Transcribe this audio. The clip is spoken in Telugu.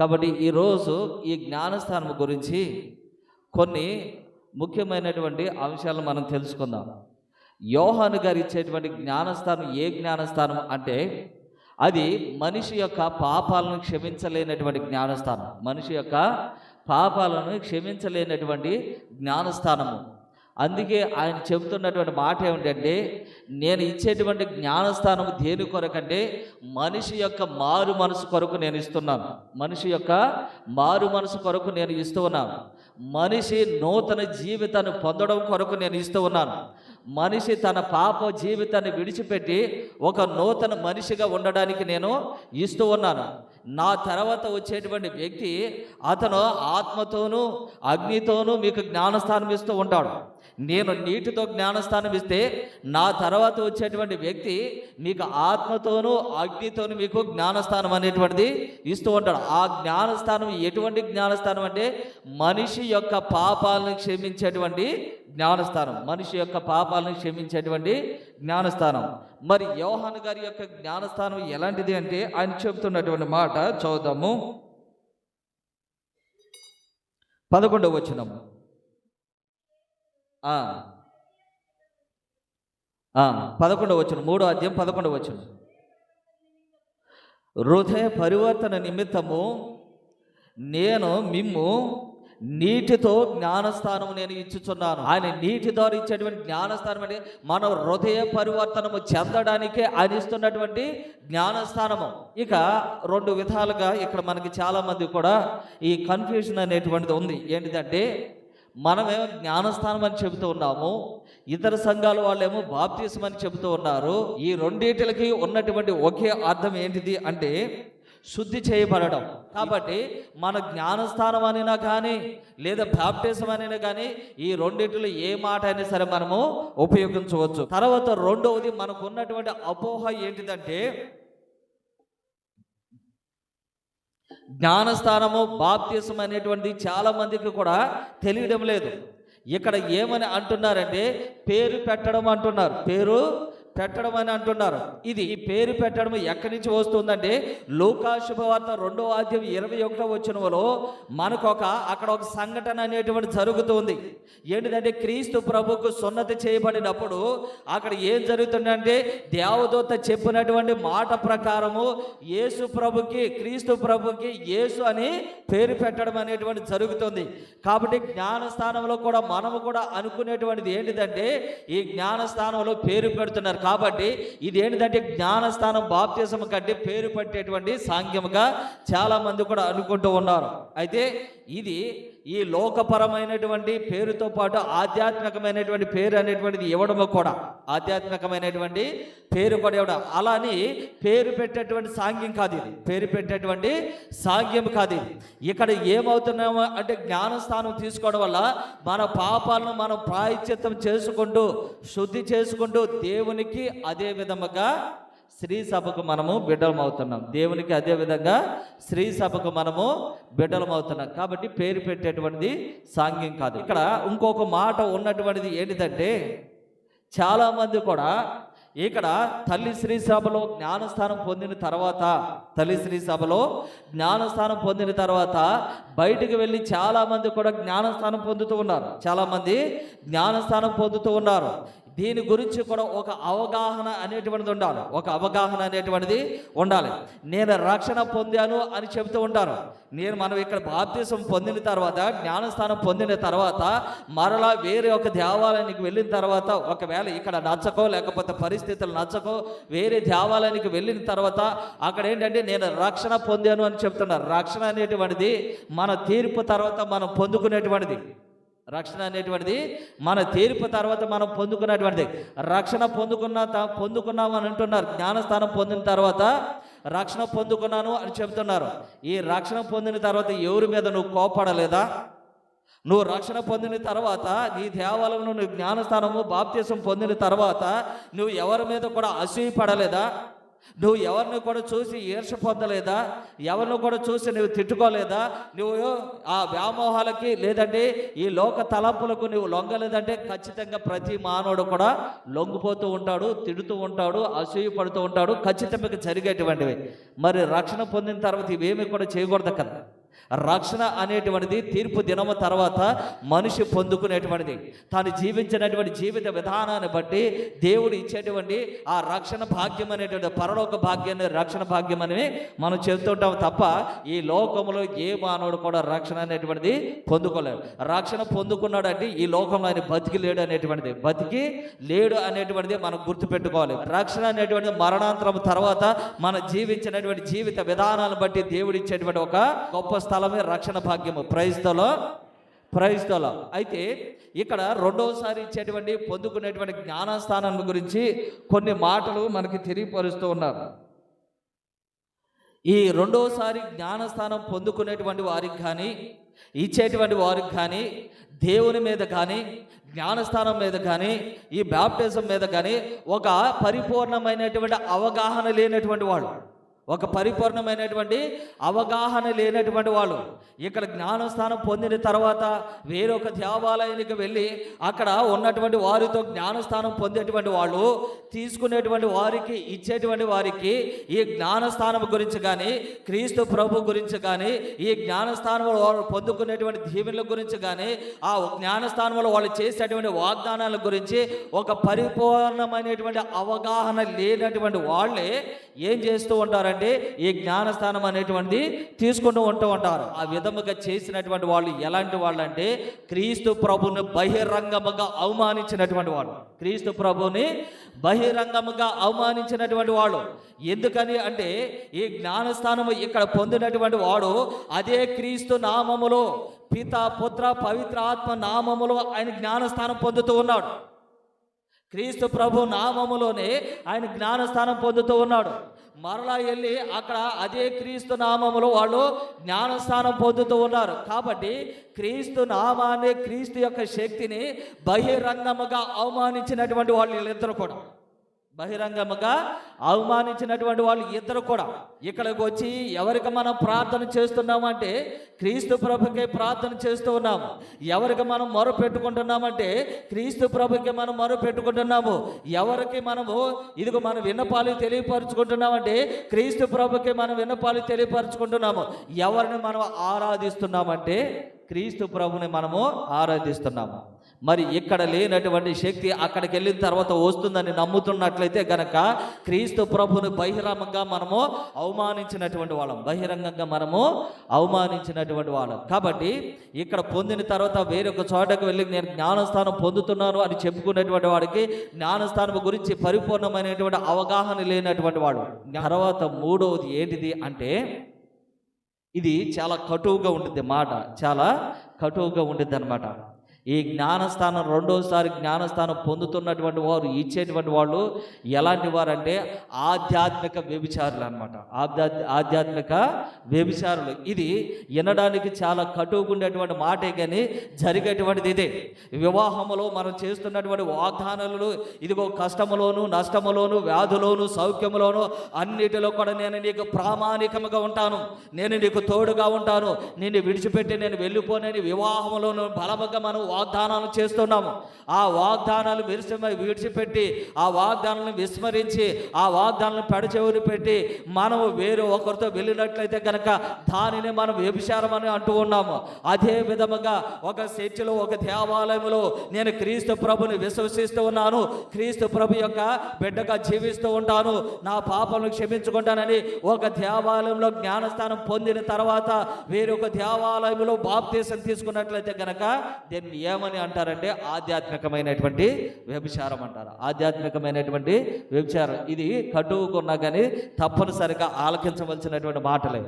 కాబట్టి ఈరోజు ఈ జ్ఞానస్థానం గురించి కొన్ని ముఖ్యమైనటువంటి అంశాలను మనం తెలుసుకుందాం. యోహాను గారు ఇచ్చేటువంటి జ్ఞానస్థానం ఏ జ్ఞానస్థానం అంటే అది మనిషి యొక్క పాపాలను క్షమించలేనటువంటి జ్ఞానస్థానం. మనిషి యొక్క పాపాలను క్షమించలేనటువంటి జ్ఞానస్థానము. అందుకే ఆయన చెబుతున్నటువంటి మాట ఏమిటంటే, నేను ఇచ్చేటువంటి జ్ఞానస్థానం దేని కొరకంటే మనిషి యొక్క మారు మనసు కొరకు నేను ఇస్తున్నాను. మనిషి యొక్క మారు మనసు కొరకు నేను ఇస్తూ ఉన్నాను. మనిషి నూతన జీవితాన్ని పొందడం కొరకు నేను ఇస్తూ ఉన్నాను. మనిషి తన పాప జీవితాన్ని విడిచిపెట్టి ఒక నూతన మనిషిగా ఉండడానికి నేను ఇస్తూ ఉన్నాను. నా తర్వాత వచ్చేటువంటి వ్యక్తి అతను ఆత్మతోనూ అగ్నితోనూ మీకు జ్ఞానస్థానం ఇస్తూ ఉంటాడు. నేను నీటితో జ్ఞానస్థానం ఇస్తే నా తర్వాత వచ్చేటువంటి వ్యక్తి మీకు ఆత్మతోనూ అగ్నితోనూ మీకు జ్ఞానస్థానం అనేటువంటిది ఇస్తూ ఉంటాడు. ఆ జ్ఞానస్థానం ఎటువంటి జ్ఞానస్థానం అంటే మనిషి యొక్క పాపాలను క్షమించేటువంటి జ్ఞానస్థానం. మనిషి యొక్క పాపాలను క్షమించేటువంటి జ్ఞానస్థానం. మరి యోహాను గారి యొక్క జ్ఞానస్థానం ఎలాంటిది అంటే ఆయన చెబుతున్నటువంటి మాట చదువుదాము. 11వ వచనం. 11వ వచనం, 3వ అధ్యాయం 11వ వచనం. హృదయ పరివర్తన నిమిత్తము నేను మిమ్ము నీటితో జ్ఞానస్థానం నేను ఇచ్చుచున్నాను. ఆయన నీటి ద్వారా ఇచ్చేటువంటి జ్ఞానస్థానం అంటే మన హృదయ పరివర్తనము చెందడానికే ఆయన ఇస్తున్నటువంటి జ్ఞానస్థానము. ఇక 2 విధాలుగా ఇక్కడ మనకి చాలామంది కూడా ఈ కన్ఫ్యూజన్ అనేటువంటిది ఉంది. ఏంటిదంటే మనమేమో జ్ఞానస్థానం అని చెబుతూ ఉన్నాము, ఇతర సంఘాల వాళ్ళేమో బాప్తిసం అని చెబుతూ ఉన్నారు. ఈ రెండింటికి ఉన్నటువంటి ఒకే అర్థం ఏంటిది అంటే శుద్ధి చేయబడడం. కాబట్టి మన జ్ఞానస్థానం అనినా కానీ లేదా బాప్టిజం అనినా కానీ ఈ రెండింటిలో ఏ మాట అయినా సరే మనము ఉపయోగించవచ్చు. తర్వాత రెండవది మనకు ఉన్నటువంటి అపోహ ఏంటిదంటే జ్ఞానస్థానము బాప్తిసం అనేటువంటిది చాలా మందికి కూడా తెలియడం లేదు. ఇక్కడ ఏమని అంటున్నారంటే పేరు పెట్టడం అంటున్నారు. పేరు పెట్టడం అని అంటున్నారు. ఇది ఈ పేరు పెట్టడం ఎక్కడి నుంచి వస్తుందంటే లూకా శుభవార్త 2వ అధ్యాయం 21వ వచనంలో మనకు అక్కడ ఒక సంఘటన అనేటువంటి జరుగుతుంది. ఏంటిదంటే క్రీస్తు ప్రభుకు సున్నతి చేయబడినప్పుడు అక్కడ ఏం జరుగుతుందంటే దేవదూత చెప్పినటువంటి మాట ప్రకారము యేసు ప్రభుకి క్రీస్తు ప్రభుకి యేసు అని పేరు పెట్టడం అనేటువంటి జరుగుతుంది. కాబట్టి జ్ఞానస్థానంలో కూడా మనము కూడా అనుకునేటువంటిది ఏంటిదంటే ఈ జ్ఞానస్థానంలో పేరు పెడుతున్నారు. కాబట్టి ఇది ఏంటంటే జ్ఞానస్థానం బాప్తిసం కంటే పేరు పెట్టేటువంటి సాంఘ్యముగా చాలా మంది కూడా అనుకుంటూ ఉన్నారు. అయితే ఇది ఈ లోకపరమైనటువంటి పేరుతో పాటు ఆధ్యాత్మికమైనటువంటి పేరు అనేటువంటిది ఇవ్వడము కూడా, ఆధ్యాత్మికమైనటువంటి పేరు కూడా ఇవ్వడం. అలా అని పేరు పెట్టేటువంటి సాంఘ్యం కాదు ఇది. పేరు పెట్టేటువంటి సాంఘ్యం కాదు ఇది. ఇక్కడ ఏమవుతున్నామో అంటే జ్ఞానస్థానం తీసుకోవడం వల్ల మన పాపాలను మనం ప్రాయశ్చిత్తం చేసుకుంటూ శుద్ధి చేసుకుంటూ దేవునికి అదే విధముగా శ్రీ సభకు మనము బిడ్డలమవుతున్నాం. దేవునికి అదే విధంగా శ్రీ సభకు మనము బిడ్డలమవుతున్నాం. కాబట్టి పేరు పెట్టేటువంటిది సాంఘ్యం కాదు. ఇక్కడ ఇంకొక మాట ఉన్నటువంటిది ఏంటిదంటే చాలామంది కూడా ఇక్కడ తల్లి శ్రీ సభలో జ్ఞానస్థానం పొందిన తర్వాత బయటికి వెళ్ళి చాలామంది కూడా జ్ఞానస్థానం పొందుతూ ఉన్నారు. చాలామంది జ్ఞానస్థానం పొందుతూ ఉన్నారు. దీని గురించి కూడా ఒక అవగాహన అనేటువంటిది ఉండాలి. నేను రక్షణ పొందాను అని చెబుతూ ఉంటారు. మనం ఇక్కడ బాప్తిసం పొందిన తర్వాత జ్ఞానస్థానం పొందిన తర్వాత మరలా వేరే ఒక దేవాలయానికి వెళ్ళిన తర్వాత ఒకవేళ ఇక్కడ నచ్చకో లేకపోతే పరిస్థితులు నచ్చకో వేరే దేవాలయానికి వెళ్ళిన తర్వాత అక్కడ ఏంటంటే నేను రక్షణ పొందాను అని చెప్తున్నారు. రక్షణ అనేటువంటిది మన తీర్పు తర్వాత మనం పొందుకునేటువంటిది. రక్షణ అనేటువంటిది మన తీర్పు తర్వాత మనం పొందుకున్నటువంటిది. రక్షణ పొందుకున్నామని అంటున్నారు. జ్ఞానస్థానం పొందిన తర్వాత రక్షణ పొందుకున్నాను అని చెప్తున్నారు. ఈ రక్షణ పొందిన తర్వాత ఎవరి మీద నువ్వు కోపడలేదా? నువ్వు రక్షణ పొందిన తర్వాత నీ దేవాలయంలో నువ్వు జ్ఞానస్థానము బాప్తిసం పొందిన తర్వాత నువ్వు ఎవరి మీద కూడా అసూయపడలేదా? నువ్వు ఎవరిని కూడా చూసి ఈర్ష పొందలేదా? ఎవరిని కూడా చూసి నువ్వు తిట్టుకోలేదా? నువ్వు ఆ వ్యామోహాలకి లేదంటే ఈ లోక తలంపులకు నువ్వు లొంగలేదంటే ఖచ్చితంగా ప్రతి మానవుడు కూడా లొంగిపోతూ ఉంటాడు, తిడుతూ ఉంటాడు, అసూయ పడుతూ ఉంటాడు. ఖచ్చితంగా జరిగేటువంటివి. మరి రక్షణ పొందిన తర్వాత ఇవేమీ కూడా చేయకూడదు కదా. రక్షణ అనేటువంటిది తీర్పు దినము తర్వాత మనిషి పొందుకునేటువంటిది. తాను జీవించినటువంటి జీవిత విధానాన్ని బట్టి దేవుడు ఇచ్చేటువంటి ఆ రక్షణ భాగ్యం అనేటువంటి పరలోక భాగ్యాన్ని రక్షణ భాగ్యం అని మనం చెబుతుంటాం తప్ప ఈ లోకంలో ఏ మానవుడు కూడా రక్షణ అనేటువంటిది పొందుకోలేడు. రక్షణ పొందుకున్నాడు అంటే ఈ లోకంలో ఆయన బతికి లేడు అనేటువంటిది మనం గుర్తుపెట్టుకోవాలి. రక్షణ అనేటువంటిది మరణాంతరం తర్వాత మనం జీవించినటువంటి జీవిత విధానాలను బట్టి దేవుడు ఇచ్చేటువంటి ఒక గొప్ప స్థలమే రక్షణ భాగ్యము. Praise the Lord. అయితే ఇక్కడ రెండవసారి ఇచ్చేటువంటి పొందుకునేటువంటి జ్ఞానస్థానం గురించి కొన్ని మాటలు మనకి తెలియపరుస్తూ ఉన్నారు. ఈ రెండవసారి జ్ఞానస్థానం పొందుకునేటువంటి వారికి కానీ ఇచ్చేటువంటి వారికి కానీ దేవుని మీద కానీ జ్ఞానస్థానం మీద కానీ ఈ బాప్టిజం మీద కానీ ఒక పరిపూర్ణమైనటువంటి అవగాహన లేనటువంటి వాళ్ళు ఇక్కడ జ్ఞానస్థానం పొందిన తర్వాత వేరొక దేవాలయానికి వెళ్ళి అక్కడ ఉన్నటువంటి వారితో జ్ఞానస్థానం పొందేటువంటి వాళ్ళు తీసుకునేటువంటి వారికి ఇచ్చేటువంటి వారికి ఈ జ్ఞానస్థానం గురించి కానీ క్రీస్తు ప్రభు గురించి కానీ ఈ జ్ఞానస్థానంలో వాళ్ళు పొందుకునేటువంటి దీవెనల గురించి కానీ ఆ జ్ఞానస్థానంలో వాళ్ళు చేసేటువంటి వాగ్దానాల గురించి ఒక పరిపూర్ణమైనటువంటి అవగాహన లేనటువంటి వాళ్ళే ఏం చేస్తూ ఉంటారంటే ఈ జ్ఞానస్థానం అనేటువంటిది తీసుకుంటూ ఉంటారు. ఆ విధముగా చేసినటువంటి వాళ్ళు ఎలాంటి వాళ్ళు అంటే క్రీస్తు ప్రభుని బహిరంగముగా అవమానించినటువంటి వాళ్ళు. ఎందుకని అంటే ఈ జ్ఞానస్థానం ఇక్కడ పొందినటువంటి వాడు అదే క్రీస్తు నామములో పిత పుత్ర పవిత్ర ఆత్మ నామములో ఆయన జ్ఞానస్థానం పొందుతూ ఉన్నాడు. క్రీస్తు ప్రభు నామములోనే ఆయన జ్ఞానస్థానం పొందుతూ ఉన్నాడు. మరలా వెళ్ళి అక్కడ అదే క్రీస్తు నామములో వాళ్ళు జ్ఞానస్థానం పొందుతూ ఉన్నారు. కాబట్టి క్రీస్తు నామాన్ని, క్రీస్తు యొక్క శక్తిని బహిరంగముగా అవమానించినటువంటి వాళ్ళు వీళ్ళిద్దరు కూడా ఇక్కడికి వచ్చి ఎవరికి మనం ప్రార్థన చేస్తున్నామంటే క్రీస్తు ప్రభుకే ప్రార్థన చేస్తూ ఉన్నాము. ఎవరికి మనం మొర పెట్టుకుంటున్నామంటే క్రీస్తు ప్రభుకి మనం మొర పెట్టుకుంటున్నాము. ఎవరికి మనము ఇదిగో మన విన్నపాలు తెలియపరుచుకుంటున్నామంటే క్రీస్తు ప్రభుకి మనం విన్నపాలు తెలియపరుచుకుంటున్నాము. ఎవరిని మనం ఆరాధిస్తున్నామంటే క్రీస్తు ప్రభుని మనము ఆరాధిస్తున్నాము. మరి ఇక్కడ లేనటువంటి శక్తి అక్కడికి వెళ్ళిన తర్వాత వస్తుందని నమ్ముతున్నట్లయితే గనక క్రీస్తు ప్రభుని బహిరంగంగా మనము అవమానించినటువంటి వాళ్ళం. కాబట్టి ఇక్కడ పొందిన తర్వాత వేరొక చోటకు వెళ్ళి నేను జ్ఞానస్థానం పొందుతున్నాను అని చెప్పుకునేటువంటి వాడికి జ్ఞానస్థానం గురించి పరిపూర్ణమైనటువంటి అవగాహన లేనటువంటి వాడు. తర్వాత మూడవది ఏంటిది అంటే ఇది చాలా కటువుగా ఉంటుంది అన్నమాట. ఈ జ్ఞానస్థానం రెండోసారి జ్ఞానస్థానం పొందుతున్నటువంటి వారు ఇచ్చేటువంటి వాళ్ళు ఎలాంటి వారంటే ఆధ్యాత్మిక వ్యభిచారులు అన్నమాట. ఆధ్యాత్మిక వ్యభిచారులు. ఇది వినడానికి చాలా కటువుగా ఉండేటువంటి మాటే కానీ జరిగేటువంటిది ఇదే. వివాహములో మనం చేస్తున్నటువంటి వాగ్దానాలు ఇదిగో కష్టములోను, నష్టములోను, వ్యాధులోను, సౌఖ్యములోను అన్నిటిలో కూడా నేను నీకు ప్రామాణికముగా ఉంటాను, నేను నీకు తోడుగా ఉంటాను, నిన్ను విడిచిపెట్టి నేను వెళ్ళిపోనని వివాహములోను బలముగా మనం వాగ్దానాలు చేస్తున్నాము. ఆ వాగ్దానాలు విడిచిపెట్టి ఆ వాగ్దానాలను విస్మరించి ఆ వాగ్దానాలను పెడచెవిని పెట్టి మనము వేరే ఒకరితో వెళ్ళినట్లయితే కనుక దానిని మనం వ్యభిచారం అని అంటూ ఉన్నాము. అదే విధముగా ఒక చర్చిలో, ఒక దేవాలయంలో నేను క్రీస్తు ప్రభుని విశ్వసిస్తూ ఉన్నాను, క్రీస్తు ప్రభు యొక్క బిడ్డగా జీవిస్తూ ఉంటాను, నా పాపలను క్షమించుకుంటానని ఒక దేవాలయంలో జ్ఞానస్థానం పొందిన తర్వాత వేరొక దేవాలయంలో బాప్తీసం తీసుకున్నట్లయితే కనుక దీన్ని ఏమని అంటారంటే ఆధ్యాత్మికమైనటువంటి వ్యభిచారం అంటారు. ఆధ్యాత్మికమైనటువంటి వ్యభిచారం. ఇది కటువుకున్నా కానీ తప్పనిసరిగా ఆలకించవలసినటువంటి మాటలే.